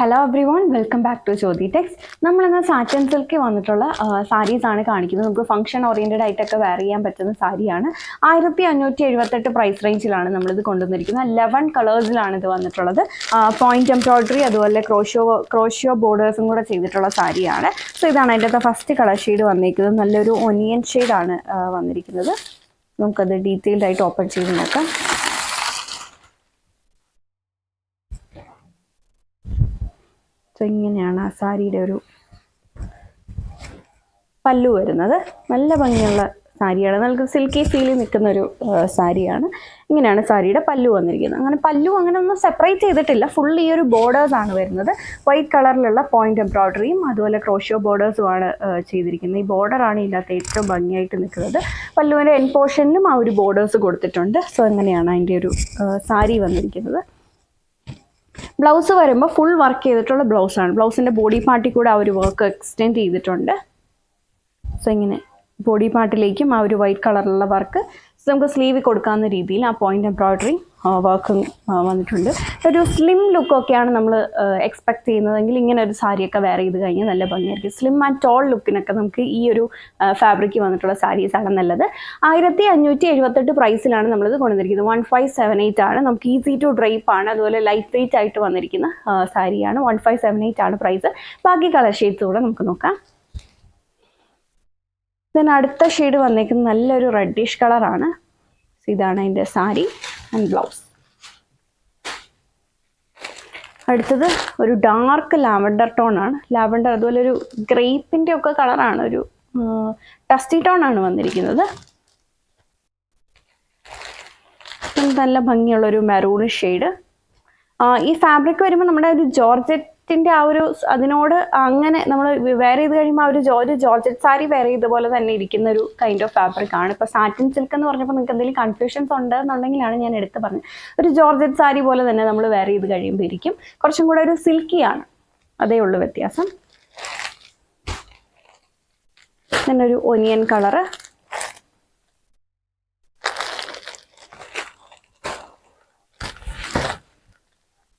Hello everyone, welcome back to Jyothi Techs. നമ്മളിന്ന് satin സിൽക്കിൽ വന്നിട്ടുള്ള സാരീസാണ് കാണിക്കുന്നത്. നമുക്ക് ഫംഗ്ഷൻ ഓറിയൻറ്റഡ് ആയിട്ടൊക്കെ വെയർ ചെയ്യാൻ പറ്റുന്ന സാരിയാണ്. 1578 പ്രൈസ് റേഞ്ചിലാണ് നമ്മളിത് കൊണ്ടുവന്നിരിക്കുന്നത്. 11 കളേഴ്സിലാണ് ഇത് വന്നിട്ടുള്ളത്. പോയിന്റ് എംബ്രോയിഡറി അതുപോലെ ക്രോഷ്യോ ബോർഡേഴ്സും കൂടെ ചെയ്തിട്ടുള്ള സാരിയാണ്. സോ ഇതാണ് അതിൻ്റെ ഫസ്റ്റ് കളർ ഷെയ്ഡ് വന്നിരിക്കുന്നത്. നല്ലൊരു ഒനിയൻ ഷെയ്ഡാണ് വന്നിരിക്കുന്നത്. നമുക്കത് ഡീറ്റെയിൽഡ് ആയിട്ട് ഓപ്പൺ ചെയ്ത് നോക്കാം. ഇങ്ങനെയാണ് ആ സാരിയുടെ ഒരു പല്ലു വരുന്നത്. നല്ല ഭംഗിയുള്ള സാരിയാണ്, നമുക്ക് സിൽക്കി ഫീലിൽ നിൽക്കുന്ന ഒരു സാരിയാണ്. ഇങ്ങനെയാണ് സാരിയുടെ പല്ലു വന്നിരിക്കുന്നത്. അങ്ങനെ പല്ലു അങ്ങനെ ഒന്നും സെപ്പറേറ്റ് ചെയ്തിട്ടില്ല, ഫുൾ ഈ ഒരു ബോർഡേഴ്സ് ആണ് വരുന്നത്. വൈറ്റ് കളറിലുള്ള പോയിന്റ് എംബ്രോയിഡറിയും അതുപോലെ ക്രോഷ്യോ ബോർഡേഴ്സുമാണ് ചെയ്തിരിക്കുന്നത്. ഈ ബോർഡറാണ് ഇതിനകത്ത് ഏറ്റവും ഭംഗിയായിട്ട് നിൽക്കുന്നത്. പല്ലുവിൻ്റെ എൻ പോർഷനിലും ആ ഒരു ബോർഡേഴ്സ് കൊടുത്തിട്ടുണ്ട്. സോ അങ്ങനെയാണ് അതിൻ്റെ ഒരു സാരി വന്നിരിക്കുന്നത്. ബ്ലൗസ് വരുമ്പോൾ ഫുൾ വർക്ക് ചെയ്തിട്ടുള്ള ബ്ലൗസാണ്. ബ്ലൗസിൻ്റെ ബോഡി പാർട്ടിൽ കൂടെ ആ ഒരു വർക്ക് എക്സ്റ്റെൻഡ് ചെയ്തിട്ടുണ്ട്. സോ ഇങ്ങനെ ബോഡി പാർട്ടിലേക്കും ആ ഒരു വൈറ്റ് കളറിലുള്ള വർക്ക് നമുക്ക് സ്ലീവിൽ കൊടുക്കാവുന്ന രീതിയിൽ ആ പോയിന്റ് എംബ്രോയിഡറി വർക്കും വന്നിട്ടുണ്ട്. ഒരു സ്ലിം ലുക്കൊക്കെയാണ് നമ്മൾ എക്സ്പെക്ട് ചെയ്യുന്നതെങ്കിൽ ഇങ്ങനെ ഒരു സാരിയൊക്കെ വെയർ ചെയ്ത് കഴിഞ്ഞാൽ നല്ല ഭംഗിയായിരിക്കും. സ്ലിം ആൻഡ് ടോൾ ലുക്കിനൊക്കെ നമുക്ക് ഈ ഒരു ഫാബ്രിക് വന്നിട്ടുള്ള സാരീസാണ് നല്ലത്. 1578 പ്രൈസിലാണ് നമ്മളിത് കൊണ്ടുവന്നിരിക്കുന്നത്. 1578 ആണ്. നമുക്ക് ഈസി ടു ഡ്രൈപ്പ് ആണ്, അതുപോലെ ലൈറ്റ് വെയിറ്റ് ആയിട്ട് വന്നിരിക്കുന്ന സാരിയാണ്. 1578 ആണ് പ്രൈസ്. ബാക്കി കളർ ഷെയ്ഡ്സ് കൂടെ നമുക്ക് നോക്കാം. ദെൻ അടുത്ത ഷെയ്ഡ് വന്നേക്കുന്നത് നല്ലൊരു റെഡിഷ് കളറാണ്. ഇതാണ് അതിൻ്റെ സാരി ആൻഡ് ബ്ലൗസ്. അടുത്തത് ഒരു ഡാർക്ക് ലാവൻഡർ ടോൺ ആണ്. ലാവൻഡർ അതുപോലെ ഒരു ഗ്രേപ്പിൻ്റെ ഒക്കെ കളറാണ്, ഒരു ഡസ്റ്റി ടോൺ ആണ് വന്നിരിക്കുന്നത്. നല്ല ഭംഗിയുള്ളൊരു മെറൂണിഷ് ഷെയ്ഡ്. ഈ ഫാബ്രിക് വരുമ്പോൾ നമ്മുടെ ഒരു ജോർജറ്റിൻ്റെ ആ ഒരു അതിനോട് അങ്ങനെ നമ്മൾ വെയർ ചെയ്ത് കഴിയുമ്പോൾ ആ ഒരു ജോർജറ്റ് സാരി വെയർ ചെയ്ത പോലെ തന്നെ ഇരിക്കുന്ന ഒരു കൈൻഡ് ഓഫ് ഫാബ്രിക് ആണ്. ഇപ്പോൾ സാറ്റിൻ സിൽക്ക് എന്ന് പറഞ്ഞപ്പോൾ നിങ്ങൾക്ക് എന്തെങ്കിലും കൺഫ്യൂഷൻസ് ഉണ്ടെന്നുണ്ടെങ്കിലാണ് ഞാൻ എടുത്ത് പറഞ്ഞത്. ഒരു ജോർജറ്റ് സാരി പോലെ തന്നെ നമ്മൾ വെയർ ചെയ്ത് കഴിയുമ്പോൾ ഇരിക്കും. കുറച്ചും കൂടെ ഒരു സിൽക്കിയാണ്, അതേ ഉള്ളൂ വ്യത്യാസം. പിന്നെ ഒരു ഒനിയൻ കളറ്,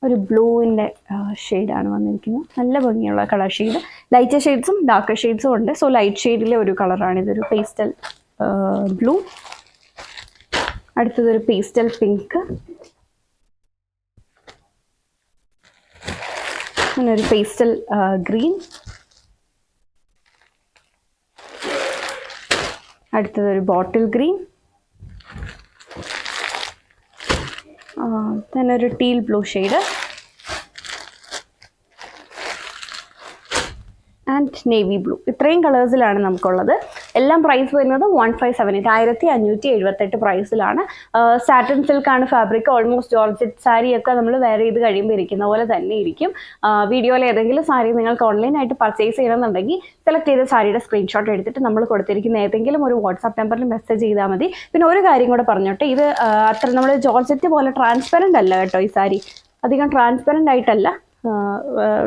ഒരു ബ്ലൂവിൻ്റെ ഷെയ്ഡാണ് വന്നിരിക്കുന്നത്. നല്ല ഭംഗിയുള്ള കളർ ഷെയ്ഡ്. ലൈറ്റ് ഷെയ്ഡ്സും ഡാർക്ക് ഷെയ്ഡ്സും ഉണ്ട്. സോ ലൈറ്റ് ഷെയ്ഡിലെ ഒരു കളറാണ് ഇതൊരു പേസ്റ്റൽ ബ്ലൂ. അടുത്തതൊരു പേസ്റ്റൽ പിങ്ക്, പിന്നെ ഒരു പേസ്റ്റൽ ഗ്രീൻ. അടുത്തതൊരു ബോട്ടിൽ ഗ്രീൻ, തന്നെ ഒരു teal blue shade and navy blue. ഇത്രയും കളേഴ്സിലാണ് നമുക്കുള്ളത്. എല്ലാം പ്രൈസ് വരുന്നത് 1578 1578 പ്രൈസിലാണ്. സാറ്റൻ സിൽക്കാണ് ഫാബ്രിക്. ഓൾമോസ്റ്റ് ജോർജറ്റ് സാരിയൊക്കെ നമ്മൾ വെയർ ചെയ്ത് കഴിയുമ്പോൾ ഇരിക്കുന്ന പോലെ തന്നെ ഇരിക്കും. വീഡിയോയിൽ ഏതെങ്കിലും സാരി നിങ്ങൾക്ക് ഓൺലൈനായിട്ട് പർച്ചേസ് ചെയ്യണമെന്നുണ്ടെങ്കിൽ സെലക്ട് ചെയ്ത സാരിയുടെ സ്ക്രീൻഷോട്ട് എടുത്തിട്ട് നമ്മൾ കൊടുത്തിരിക്കുന്ന ഏതെങ്കിലും ഒരു വാട്സാപ്പ് നമ്പറിൽ മെസ്സേജ് ചെയ്താൽ മതി. പിന്നെ ഒരു കാര്യം കൂടെ പറഞ്ഞോട്ടെ, ഇത് അത്ര നമ്മൾ ജോർജറ്റ് പോലെ ട്രാൻസ്പെറൻ്റ് അല്ല കേട്ടോ. ഈ സാരി അധികം ട്രാൻസ്പെറൻ്റ് ആയിട്ടല്ല,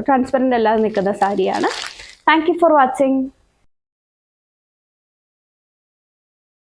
ട്രാൻസ്പെറൻ്റ് അല്ലാതെ നിൽക്കുന്ന സാരിയാണ്. Thank you for watching.